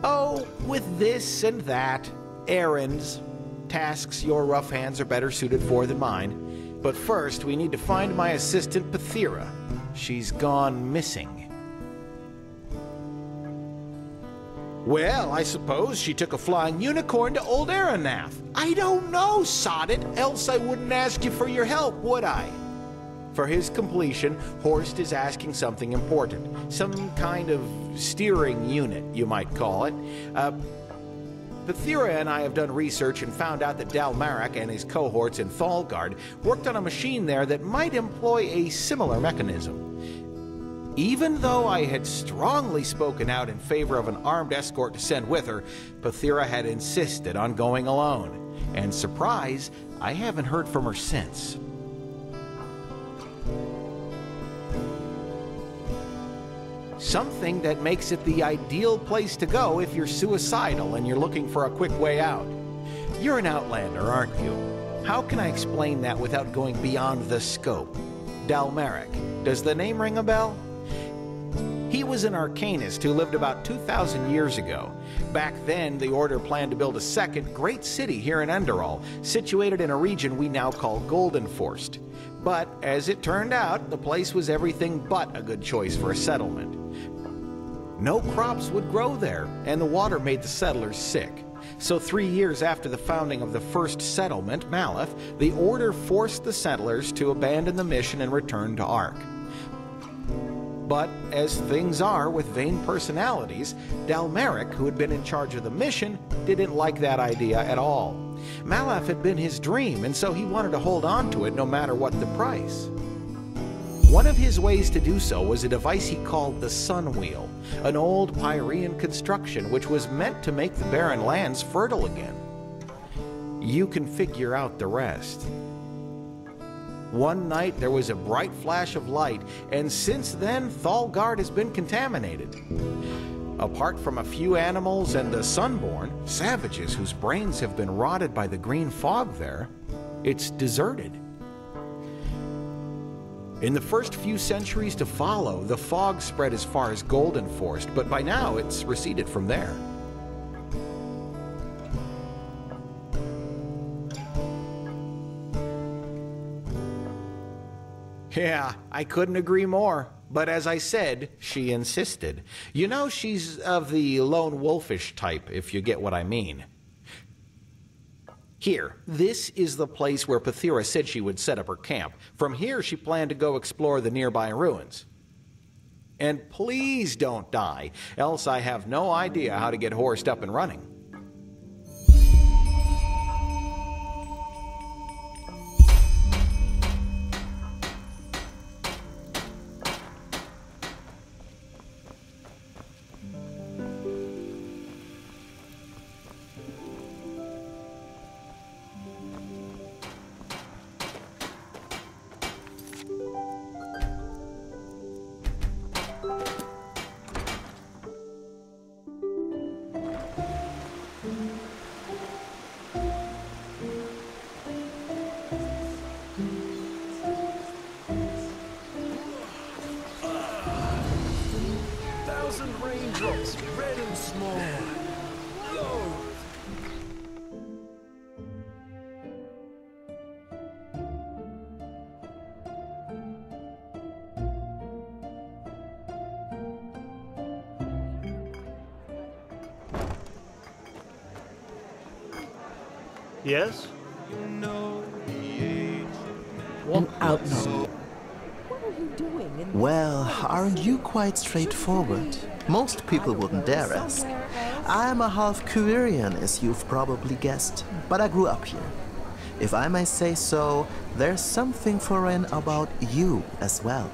Oh, with this and that, errands, tasks your rough hands are better suited for than mine. But first, we need to find my assistant, Pathira. She's gone missing. Well, I suppose she took a flying unicorn to old Aranath. I don't know, sod it, else I wouldn't ask you for your help, would I? For his completion, Horst is asking something important. Some kind of steering unit, you might call it. Pathira and I have done research and found out that Dalmarak and his cohorts in Thalgard worked on a machine there that might employ a similar mechanism. Even though I had strongly spoken out in favor of an armed escort to send with her, Pathira had insisted on going alone. And surprise, I haven't heard from her since. Something that makes it the ideal place to go if you're suicidal and you're looking for a quick way out. You're an outlander, aren't you? How can I explain that without going beyond the scope? Dalmarak. Does the name ring a bell? He was an arcanist who lived about 2,000 years ago. Back then, the Order planned to build a second great city here in Enderal, situated in a region we now call Goldenforst. But, as it turned out, the place was everything but a good choice for a settlement. No crops would grow there, and the water made the settlers sick. So 3 years after the founding of the first settlement, Maleth, the Order forced the settlers to abandon the mission and return to Ark. But, as things are with vain personalities, Dalmarak, who had been in charge of the mission, didn't like that idea at all. Maleth had been his dream, and so he wanted to hold on to it no matter what the price. One of his ways to do so was a device he called the Sun Wheel, an old Pyrean construction which was meant to make the barren lands fertile again. You can figure out the rest. One night there was a bright flash of light, and since then Thalgard has been contaminated. Apart from a few animals and the Sunborn, savages whose brains have been rotted by the green fog there, it's deserted. In the first few centuries to follow, the fog spread as far as Goldenforst, but by now it's receded from there. Yeah, I couldn't agree more. But as I said, she insisted. You know, she's of the lone wolfish type, if you get what I mean. Here, this is the place where Pathira said she would set up her camp. From here, she planned to go explore the nearby ruins. And please don't die, else I have no idea how to get Horst up and running. Raindrops, red and small. Low. Yes? An outlaw. What are you doing? Well, aren't you quite straightforward? Most people wouldn't dare ask. I'm a half Quirian, as you've probably guessed, but I grew up here. If I may say so, there's something foreign about you as well.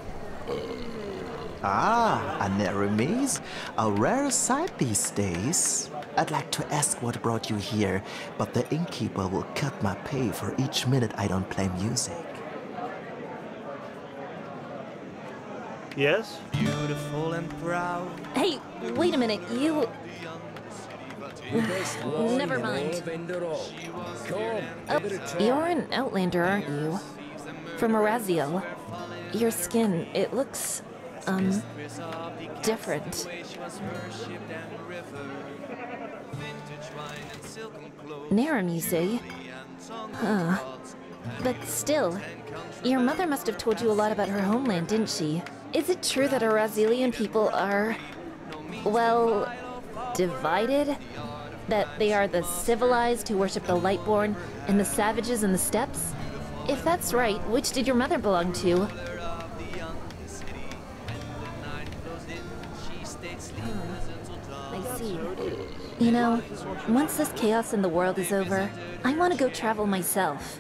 Ah, a Neremes, a rare sight these days. I'd like to ask what brought you here, but the innkeeper will cut my pay for each minute I don't play music. Yes? Beautiful and proud. Hey, wait a minute, you... Never mind. You're an outlander, aren't you? From Araziel. Your skin, it looks different. Narum, you say? Huh. But still, your mother must have told you a lot about her homeland, didn't she? Is it true that Arazelian people are, well, divided? That they are the civilized who worship the Lightborn and the savages in the steppes? If that's right, which did your mother belong to? I see. You know, once this chaos in the world is over, I want to go travel myself.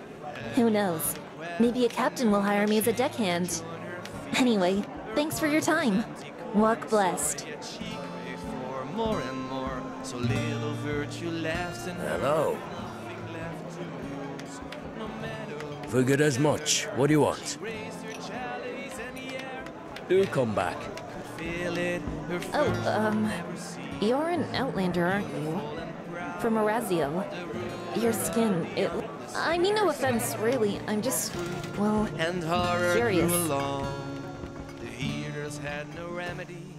Who knows? Maybe a captain will hire me as a deckhand. Anyway, thanks for your time. Walk blessed. Hello. Figured as much. What do you want? Do come back. Oh, you're an Outlander, aren't you? From Araziel. Your skin, it... I mean no offense, really. I'm just, well, And horror curious. grew along. The healers had no remedy,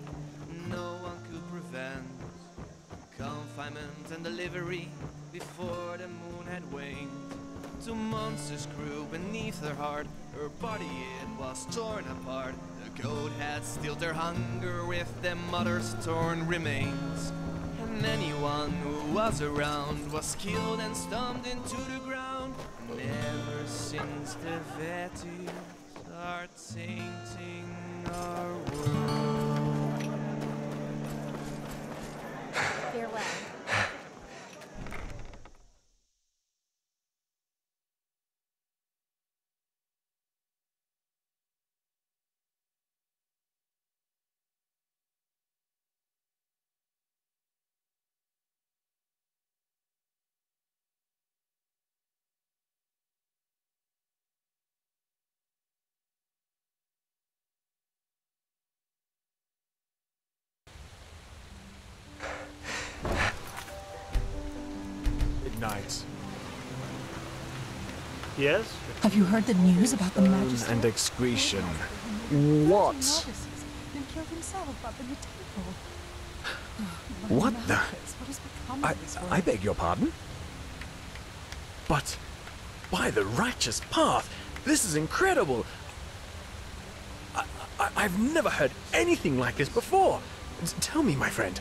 no one could prevent confinement and delivery before the moon had waned. 2 monsters grew beneath her heart, her body it was torn apart. The goat had stilled their hunger with their mother's torn remains. And anyone who was around was killed and stomped into the ground. And ever since the Vetus started tainting our world. Farewell. Night. Yes? Have you heard the news about the Majesty? And excretion. What? Then killed himself up in the temple. What the? What has become of this I beg your pardon? But by the righteous path, this is incredible. I've never heard anything like this before. Tell me, my friend,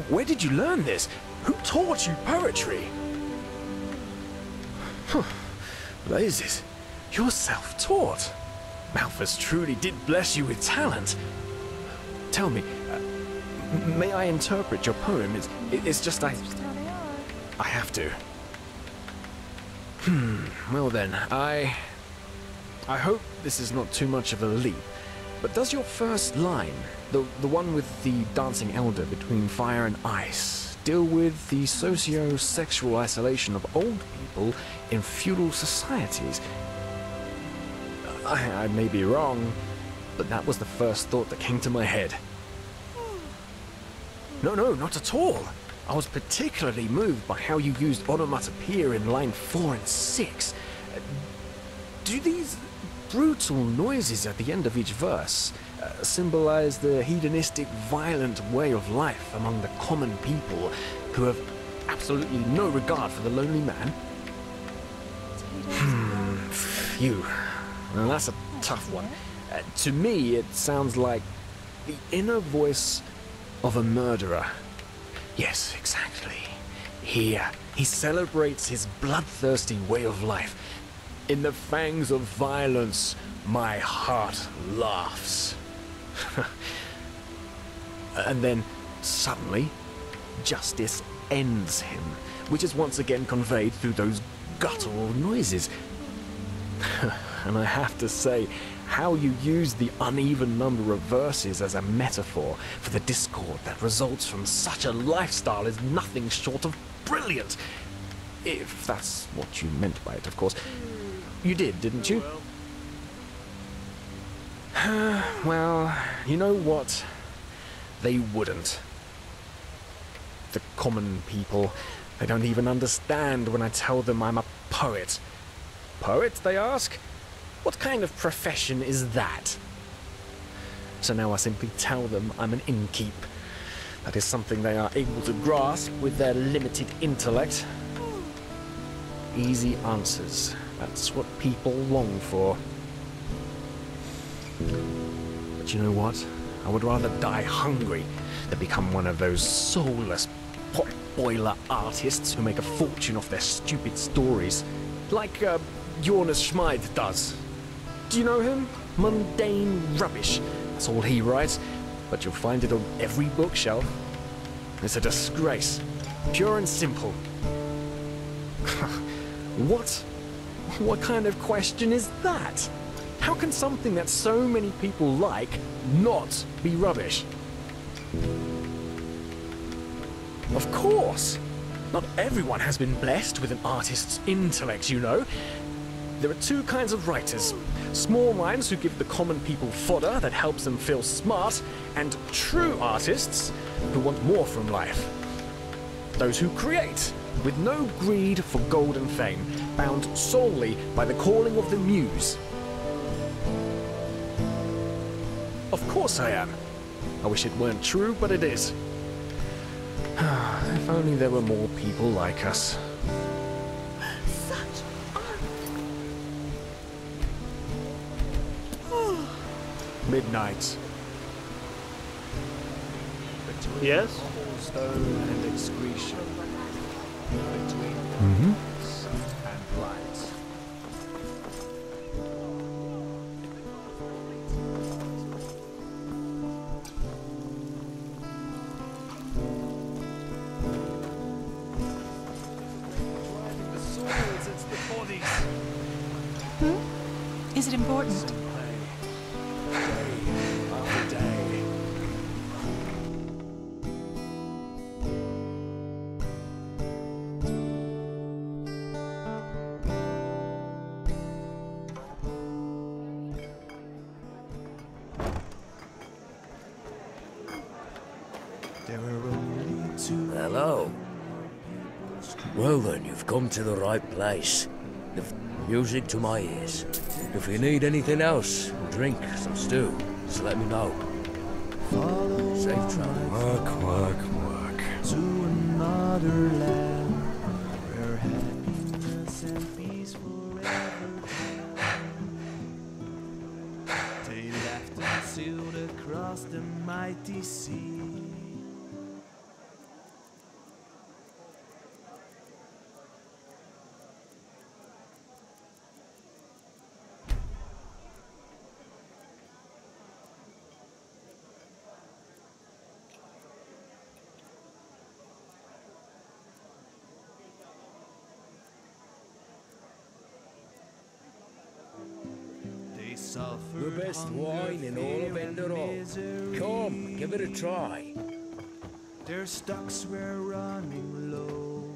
where did you learn this? Who taught you poetry? Blazes, you're self-taught. Malthus truly did bless you with talent. Tell me, may I interpret your poem? It's just I have to. Well then, I hope this is not too much of a leap, but does your first line, the one with the dancing elder between fire and ice, deal with the socio-sexual isolation of old people in feudal societies? I may be wrong, but that was the first thought that came to my head. No, not at all. I was particularly moved by how you used onomatopoeia in line 4 and 6. Do these brutal noises at the end of each verse symbolize the hedonistic, violent way of life among the common people who have absolutely no regard for the lonely man? Phew. Well, that's a tough one. To me, it sounds like the inner voice of a murderer. Yes, exactly. He celebrates his bloodthirsty way of life. In the fangs of violence, my heart laughs. And then, suddenly, justice ends him, which is once again conveyed through those guttural noises. And I have to say, how you use the uneven number of verses as a metaphor for the discord that results from such a lifestyle is nothing short of brilliant. If that's what you meant by it, of course. You did, didn't you? Well, you know what? They wouldn't. The common people, they don't even understand when I tell them I'm a poet. Poet, they ask? What kind of profession is that? So now I simply tell them I'm an innkeep. That is something they are able to grasp with their limited intellect. Easy answers. That's what people long for. But you know what? I would rather die hungry than become one of those soulless pot-boiler artists who make a fortune off their stupid stories. Like, Jonas Schmid does. Do you know him? Mundane rubbish. That's all he writes, but you'll find it on every bookshelf. It's a disgrace. Pure and simple. What kind of question is that? How can something that so many people like not be rubbish? Of course! Not everyone has been blessed with an artist's intellect, you know. There are two kinds of writers. Small minds who give the common people fodder that helps them feel smart, and true artists who want more from life. Those who create, with no greed for gold and fame, bound solely by the calling of the muse. Of course I am. I wish it weren't true, but it is. If only there were more people like us. Such art. Midnight. Yes? Stone and excretion. Between darkness and light. Driving the swords, it's the bodies. Is it important? Day after day. There were only two. Hello. Well then, you've come to the right place. The music to my ears. If you need anything else, drink, some stew, just let me know. Safe travel. Work. To another land where happiness and peace forever dwell. They left and sailed across the mighty sea. The best wine in all of Enderal. Come, give it a try. Their stocks were running low,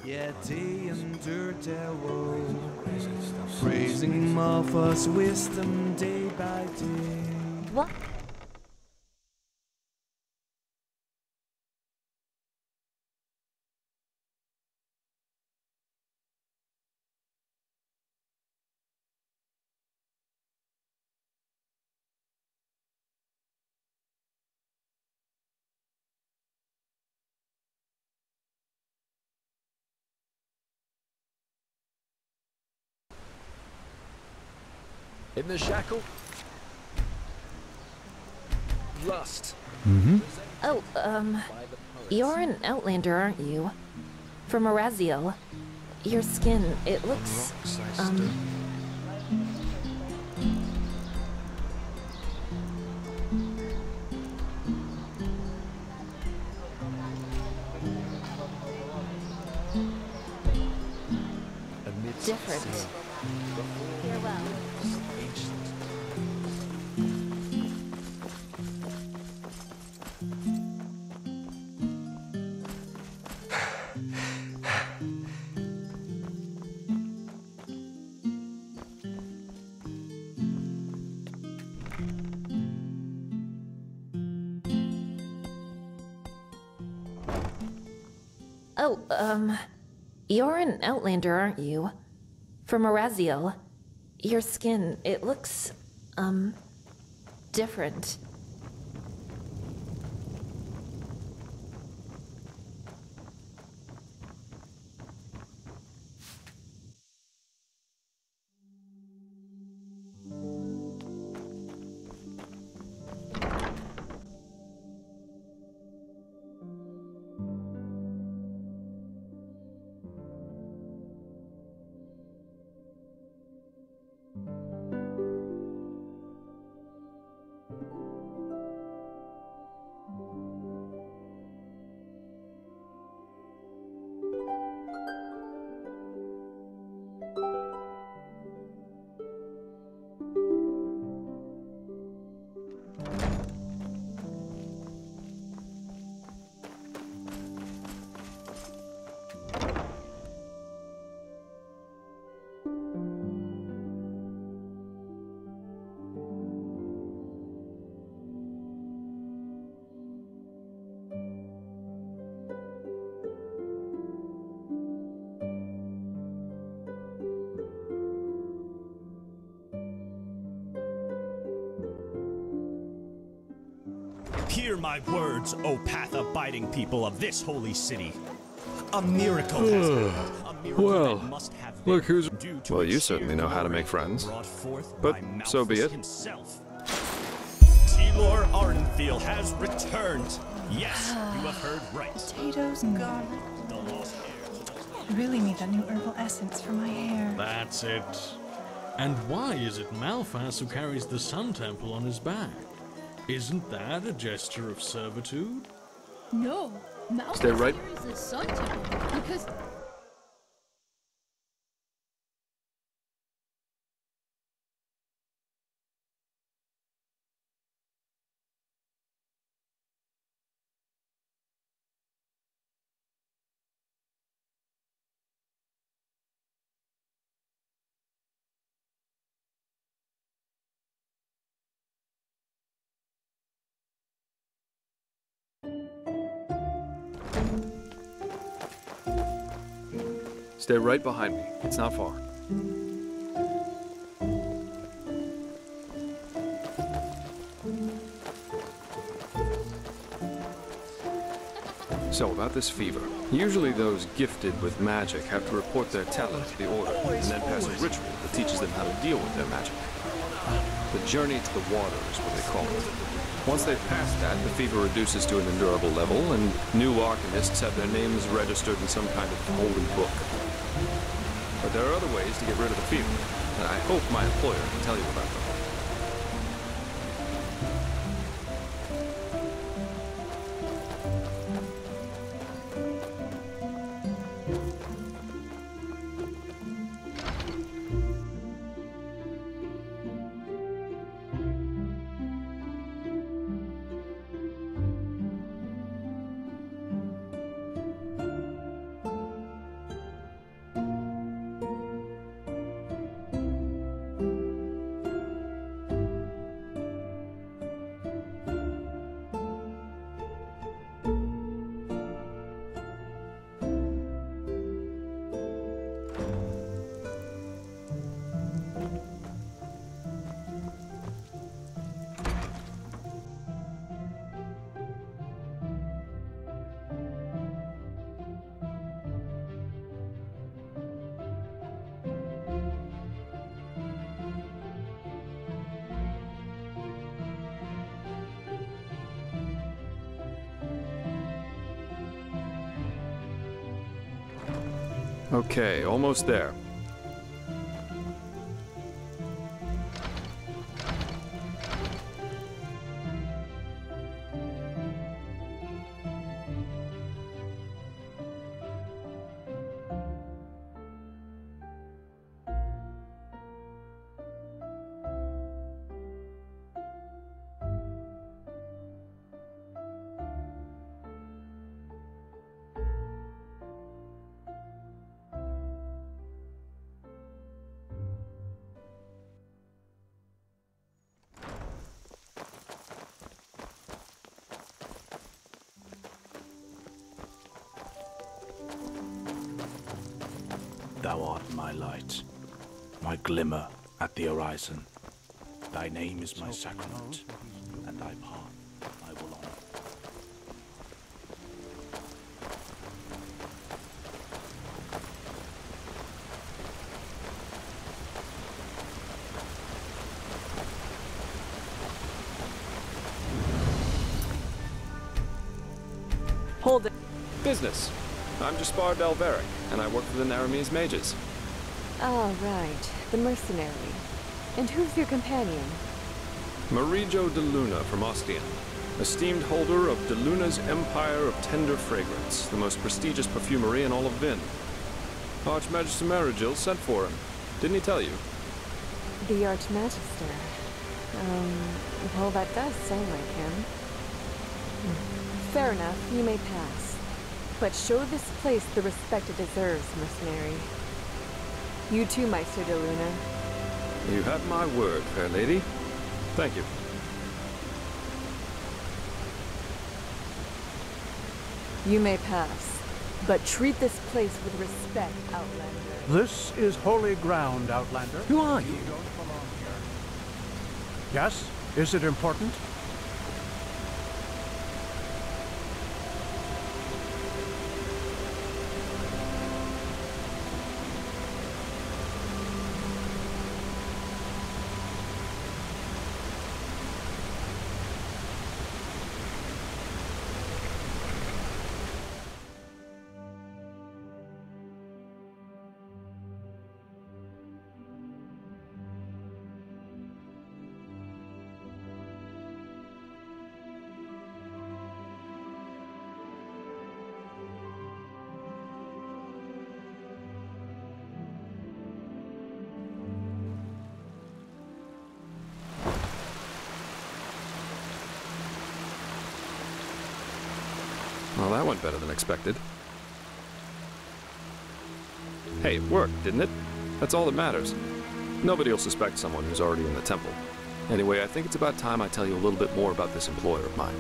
yet they endured their woe, praising Martha's wisdom day by day. What? In the shackle. Lust. Oh, you're an outlander, aren't you? From Araziel. Your skin, it looks, different. Farewell. Oh, you're an outlander, aren't you? From Araziel. Your skin, it looks, different. my words, O path-abiding people of this holy city. A miracle has happened. A miracle Well, that must have look been who's... due to Well, a you certainly know how to make friends. brought forth But by so be Malthus it. himself. T-Lord Ardenfield has returned. Yes, you have heard right. Potatoes and garlic. The lost heir. I really need that new herbal essence for my hair. That's it. And why is it Malphas who carries the Sun Temple on his back? Isn't that a gesture of servitude? No, Malphas Stay right. carries the Sun Temple because Stay right behind me. It's not far. So, about this fever. Usually those gifted with magic have to report their talent to the Order, and then pass a ritual that teaches them how to deal with their magic. The journey to the water is what they call it. Once they've passed that, the fever reduces to an endurable level, and new alchemists have their names registered in some kind of holy book. But there are other ways to get rid of the fever, and I hope my employer can tell you about them. Okay, almost there. Thou art my light, my glimmer at the horizon. Thy name is my sacrament, and thy path I will honor. Hold it. Business. I'm Jaspar Dalveric, and I work for the Naramese mages. Oh, right. The mercenary. And who's your companion? Marijo de Luna from Ostian, esteemed holder of de Luna's Empire of Tender Fragrance, the most prestigious perfumery in all of Vin. Archmagister Marigil sent for him. Didn't he tell you? The Archmagister. Well, that does sound like him. Fair enough, you may pass. But show this place the respect it deserves, mercenary. You too, Meister de Luna. You have my word, fair lady. Thank you. You may pass, but treat this place with respect, Outlander. This is holy ground, Outlander. Who are you? Don't belong here. Yes? Is it important? Well, that went better than expected. Hey, it worked, didn't it? That's all that matters. Nobody will suspect someone who's already in the temple. Anyway, I think it's about time I tell you a little bit more about this employer of mine.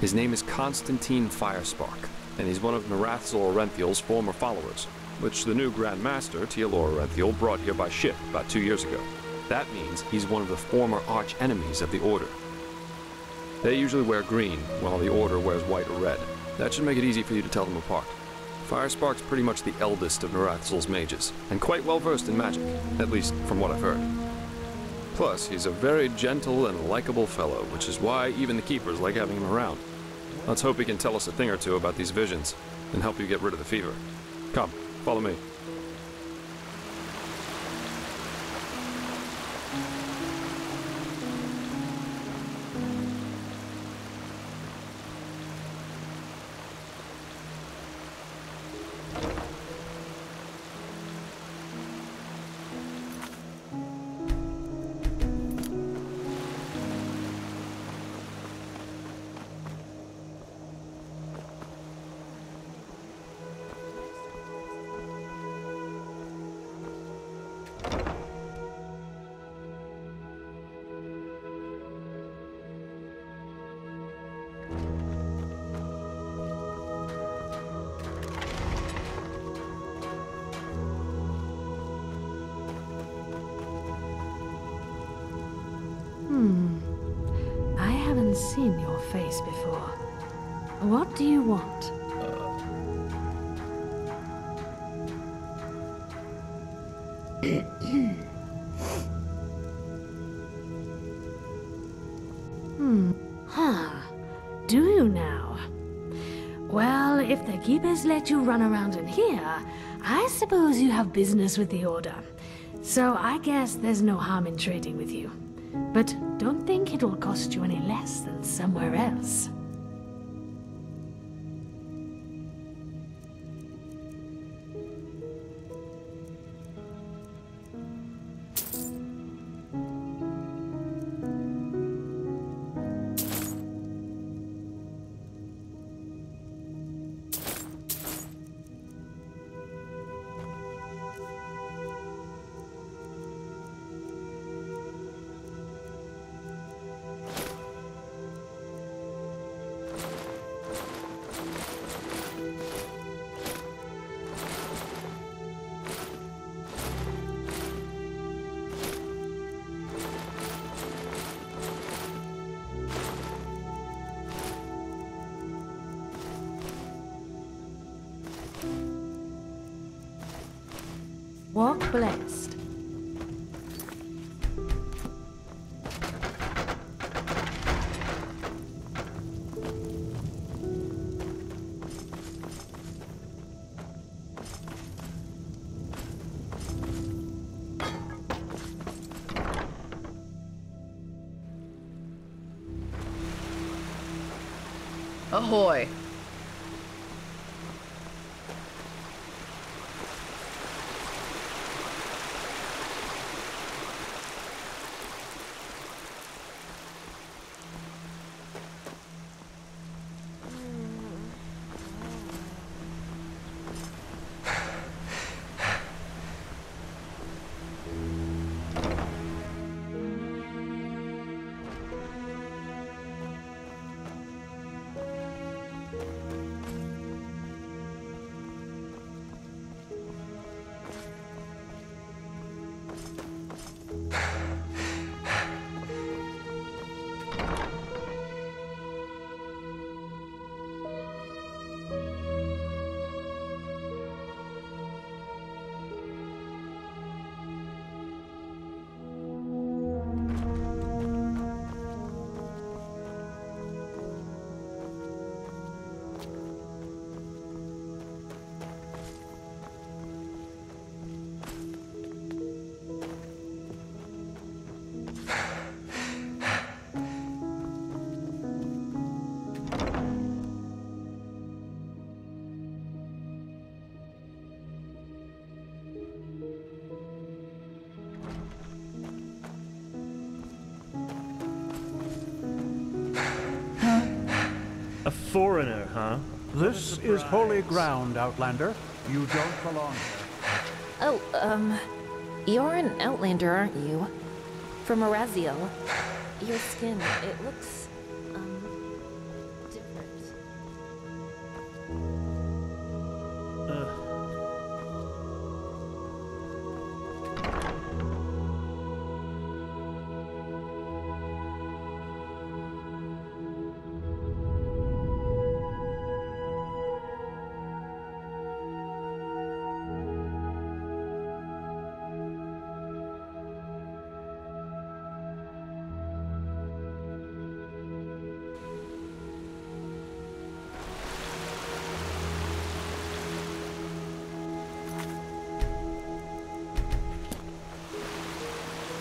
His name is Constantine Firespark, and he's one of Narathzor Orenthiel's former followers, which the new Grand Master, Tealor Orenthiel, brought here by ship about 2 years ago. That means he's one of the former arch-enemies of the Order. They usually wear green, while the Order wears white or red. That should make it easy for you to tell them apart. Firespark's pretty much the eldest of Narathzor's mages, and quite well versed in magic, at least from what I've heard. Plus, he's a very gentle and likable fellow, which is why even the Keepers like having him around. Let's hope he can tell us a thing or two about these visions, and help you get rid of the fever. Come, follow me. I haven't seen your face before. What do you want? Huh. Do you now? Well, if the Keepers let you run around in here, I suppose you have business with the Order. So I guess there's no harm in trading with you. But don't think it'll cost you any less than somewhere else. Walk blessed. Ahoy. A foreigner, huh? This is holy ground, Outlander. You don't belong here. Oh, you're an Outlander, aren't you? From Araziel. Your skin, it looks, different.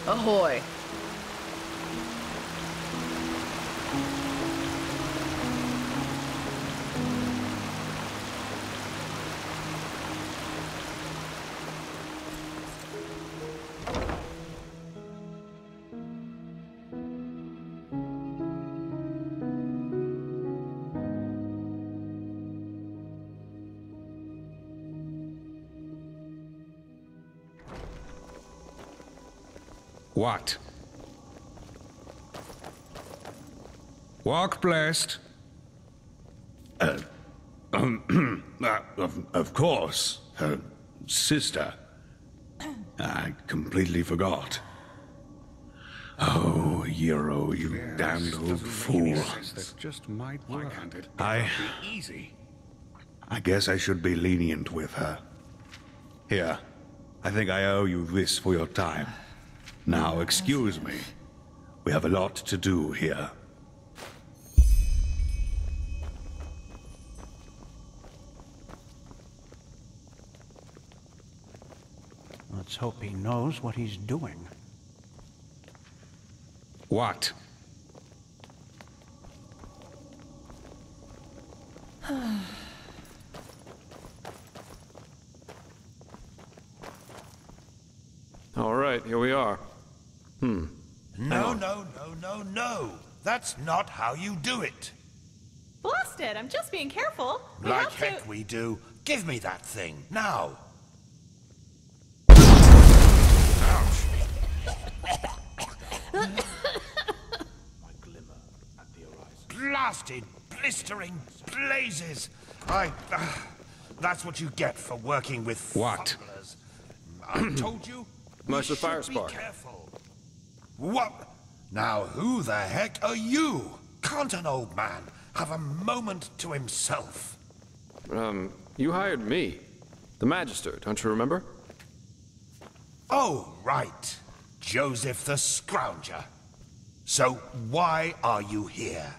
Ahoy. What? Walk blessed. Of course, her sister. I completely forgot. Oh, Euro, you damned old fool. That just might work. I guess I should be lenient with her. Here, I think I owe you this for your time. Now, excuse me. We have a lot to do here. Let's hope he knows what he's doing. What? All right, here we are. No, no, no, no, no. That's not how you do it. Blast it! I'm just being careful. Like heck we do. Give me that thing, now. Blasted, blistering blazes. That's what you get for working with what? fumblers. I told you. Master Firespark. Be careful. What? Now who the heck are you? Can't an old man have a moment to himself? You hired me. The Magister, don't you remember? Oh, right. Joseph the Scrounger. So why are you here?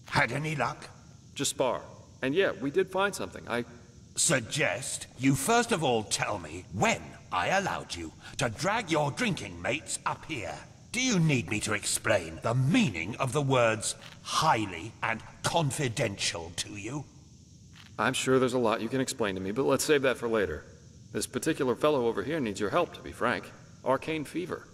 Had any luck? Just spar. And yeah, we did find something. I suggest you first of all tell me when I allowed you to drag your drinking mates up here. Do you need me to explain the meaning of the words highly and confidential to you? I'm sure there's a lot you can explain to me, but let's save that for later. This particular fellow over here needs your help, to be frank. Arcane fever.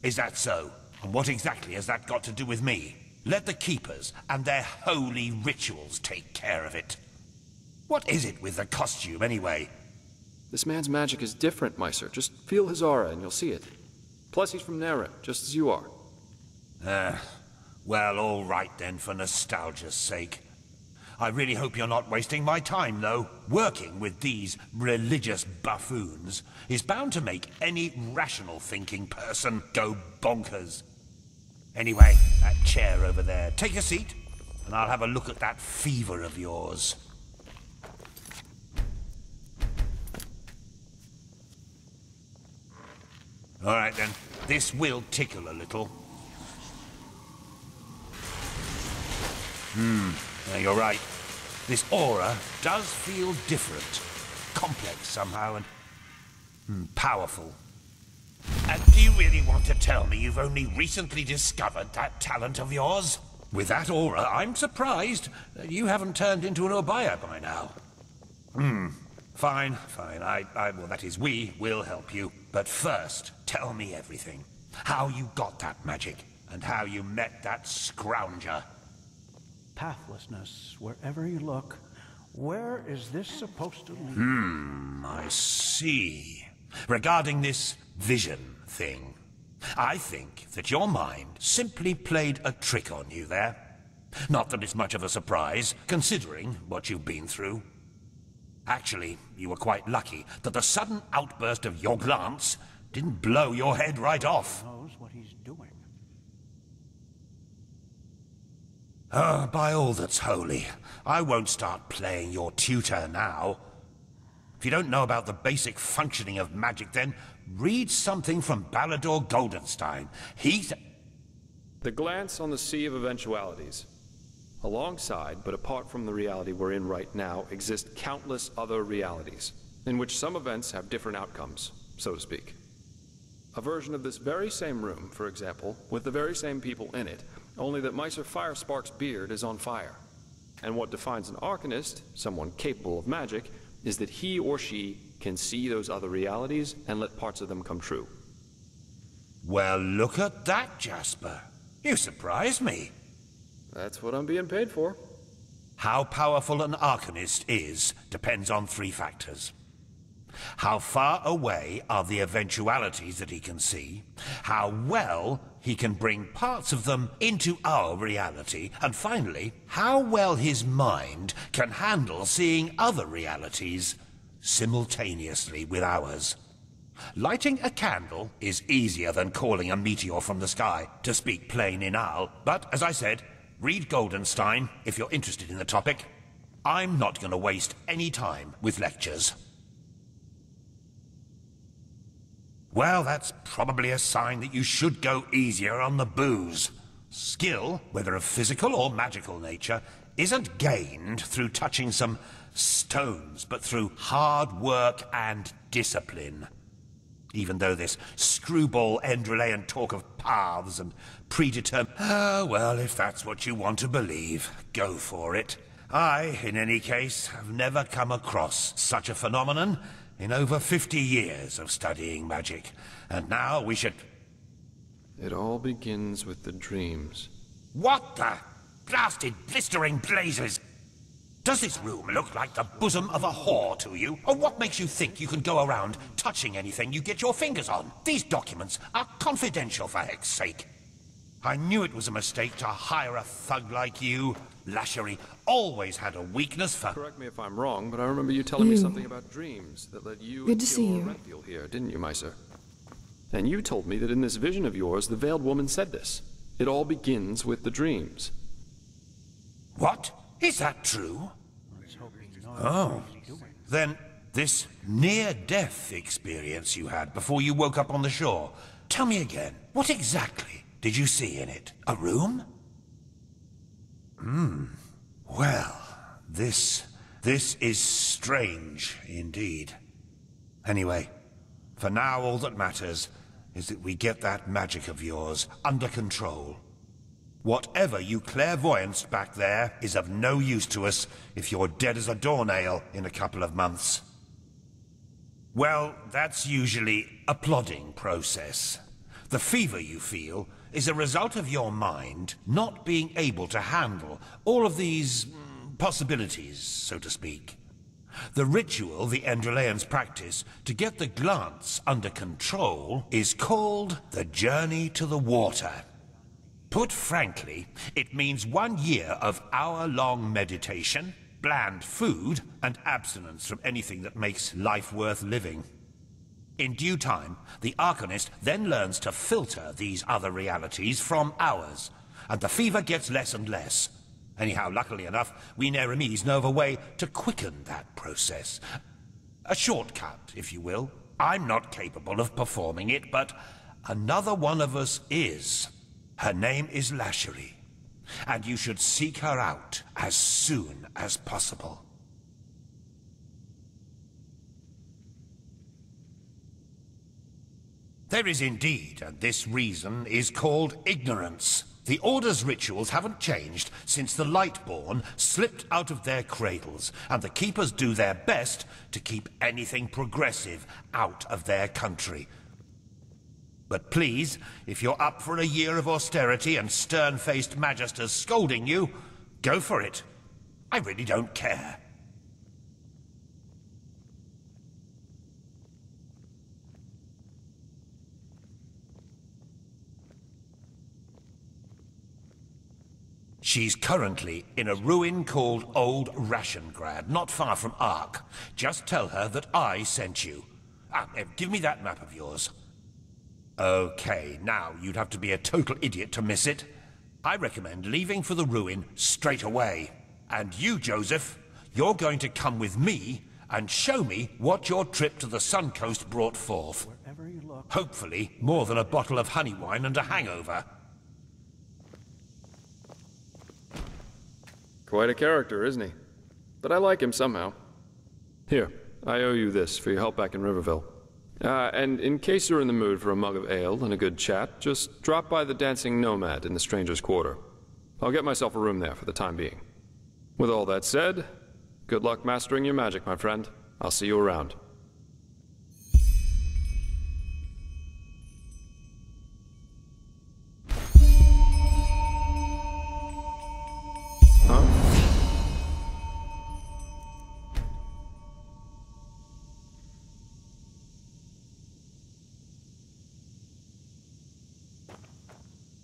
Is that so? And what exactly has that got to do with me? Let the Keepers and their holy rituals take care of it. What is it with the costume, anyway? This man's magic is different, Meister. Just feel his aura and you'll see it. Plus, he's from Nara, just as you are. Well, all right then, for nostalgia's sake. I really hope you're not wasting my time, though. Working with these religious buffoons is bound to make any rational thinking person go bonkers. Anyway, that chair over there. Take a seat, and I'll have a look at that fever of yours. All right, then. This will tickle a little. You're right. This aura does feel different. Complex somehow, and powerful. And do you really want to tell me you've only recently discovered that talent of yours? With that aura, I'm surprised that you haven't turned into an Obaya by now. Fine, fine. Well, that is, we will help you. But first, tell me everything. How you got that magic, and how you met that Scrounger. Pathlessness, wherever you look, Where is this supposed to lead? I see. Regarding this vision thing, I think that your mind simply played a trick on you there. Not that it's much of a surprise, considering what you've been through. Actually, you were quite lucky that the sudden outburst of your glance didn't blow your head right off. Knows what he's doing. By all that's holy, I won't start playing your tutor now. If you don't know about the basic functioning of magic, then read something from Balador Goldenstein. The glance on the sea of eventualities. Alongside, but apart from the reality we're in right now, exist countless other realities, in which some events have different outcomes, so to speak. A version of this very same room, for example, with the very same people in it, only that Meister Firespark's beard is on fire. And what defines an Arcanist, someone capable of magic, is that he or she can see those other realities and let parts of them come true. Well, look at that, Jasper. You surprise me. That's what I'm being paid for. How powerful an Arcanist is depends on 3 factors. How far away are the eventualities that he can see, how well he can bring parts of them into our reality, and finally, how well his mind can handle seeing other realities simultaneously with ours. Lighting a candle is easier than calling a meteor from the sky, to speak plain inal, but as I said, read Goldenstein if you're interested in the topic. I'm not going to waste any time with lectures. Well, that's probably a sign that you should go easier on the booze. Skill, whether of physical or magical nature, isn't gained through touching some stones, but through hard work and discipline. Even though this screwball Enderalian talk of paths and predetermined... well, if that's what you want to believe, go for it. I, in any case, have never come across such a phenomenon in over 50 years of studying magic. And now we should... It all begins with the dreams. What the blasted blistering blazes? Does this room look like the bosom of a whore to you? Or what makes you think you can go around touching anything you get your fingers on? These documents are confidential, for heck's sake. I knew it was a mistake to hire a thug like you. Lashery always had a weakness for... Correct me if I'm wrong, but I remember you telling me something about dreams that led you Good to see you. Renfield here, didn't you, Meister? And you told me that in this vision of yours, the Veiled Woman said this. It all begins with the dreams. What? Is that true? Oh. Then this near-death experience you had before you woke up on the shore. Tell me again, what exactly did you see in it? A room? Well, this is strange indeed. Anyway, for now all that matters is that we get that magic of yours under control. Whatever you clairvoyanced back there is of no use to us if you're dead as a doornail in a couple of months. Well, that's usually a plodding process. The fever you feel is a result of your mind not being able to handle all of these possibilities, so to speak. The ritual the Enderalians practice to get the glance under control is called the Journey to the Water. Put frankly, it means 1 year of hour-long meditation, bland food, and abstinence from anything that makes life worth living. In due time, the Arcanist then learns to filter these other realities from ours, and the fever gets less and less. Anyhow, luckily enough, we Neramis know of a way to quicken that process. A shortcut, if you will. I'm not capable of performing it, but another one of us is. Her name is Lashery, and you should seek her out as soon as possible. There is indeed, and this reason is called ignorance. The Order's rituals haven't changed since the Lightborn slipped out of their cradles, and the Keepers do their best to keep anything progressive out of their country. But please, if you're up for a year of austerity and stern-faced magisters scolding you, go for it. I really don't care. She's currently in a ruin called Old Rationgrad, not far from Ark. Just tell her that I sent you. Give me that map of yours. Okay, now you'd have to be a total idiot to miss it. I recommend leaving for the ruin straight away. And you, Joseph, you're going to come with me and show me what your trip to the Sun Coast brought forth. Hopefully, more than a bottle of honey wine and a hangover. Quite a character, isn't he? But I like him somehow. Here, I owe you this for your help back in Riverville. And in case you're in the mood for a mug of ale and a good chat, just drop by the Dancing Nomad in the Stranger's Quarter. I'll get myself a room there for the time being. With all that said, good luck mastering your magic, my friend. I'll see you around.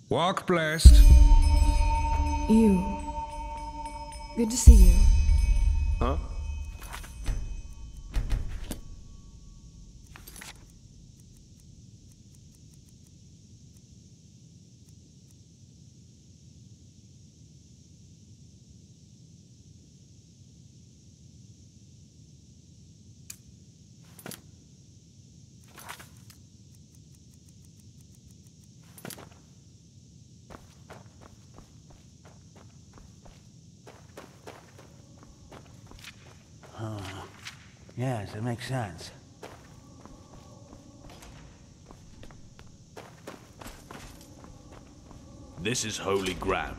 Walk blessed. You. Good to see you. Huh? Yes, it makes sense. This is holy ground.